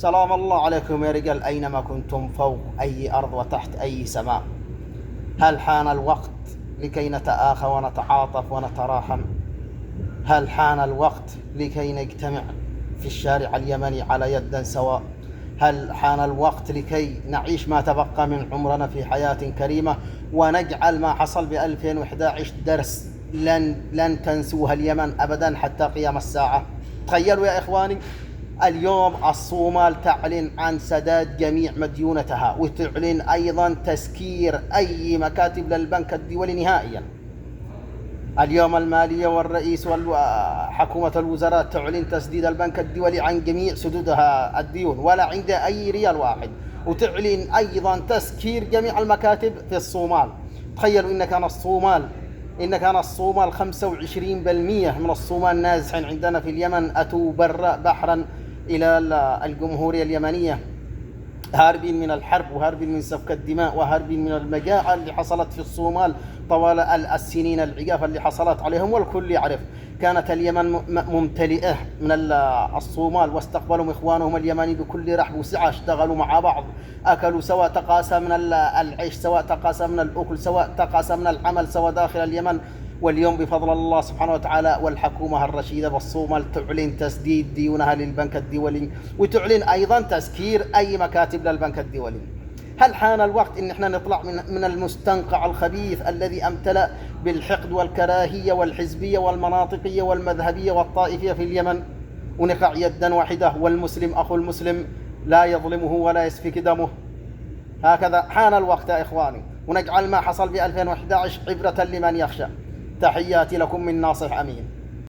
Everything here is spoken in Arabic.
سلام الله عليكم يا رجال، أينما كنتم فوق أي أرض وتحت أي سماء. هل حان الوقت لكي نتآخى ونتعاطف ونتراحم؟ هل حان الوقت لكي نجتمع في الشارع اليمني على يد سواء؟ هل حان الوقت لكي نعيش ما تبقى من عمرنا في حياة كريمة ونجعل ما حصل ب2011 درس لن تنسوها اليمن أبدا حتى قيام الساعة؟ تخيلوا يا إخواني، اليوم الصومال تعلن عن سداد جميع مديونتها، وتعلن أيضا تسكير أي مكاتب للبنك الدولي نهائيا. اليوم المالية والرئيس وحكومة الوزراء تعلن تسديد البنك الدولي عن جميع سدودها الديون، ولا عنده أي ريال واحد، وتعلن أيضا تسكير جميع المكاتب في الصومال. تخيلوا إن كان الصومال 25% من الصومال نازحين عندنا في اليمن، أتوا برا بحرا إلى الجمهورية اليمنية، هاربين من الحرب وهاربين من سفك الدماء وهاربين من المجاعة اللي حصلت في الصومال طوال السنين العجاف اللي حصلت عليهم. والكل يعرف كانت اليمن ممتلئة من الصومال، واستقبلوا إخوانهم اليمني بكل رحب وسعة، اشتغلوا مع بعض، أكلوا سواء، تقاسم من العيش سواء، تقاسم من الأكل سواء، تقاسم من العمل سواء داخل اليمن. واليوم بفضل الله سبحانه وتعالى والحكومة الرشيدة بالصومال تعلن تسديد ديونها للبنك الدولي، وتعلن أيضا تسكير أي مكاتب للبنك الدولي. هل حان الوقت إن احنا نطلع من المستنقع الخبيث الذي امتلأ بالحقد والكراهية والحزبية والمناطقية والمذهبية والطائفية في اليمن، ونقع يدا واحدة، والمسلم أخو المسلم لا يظلمه ولا يسفك دمه؟ هكذا حان الوقت يا إخواني، ونجعل ما حصل ب2011 عبرة لمن يخشى. تحياتي لكم من ناصح أمين.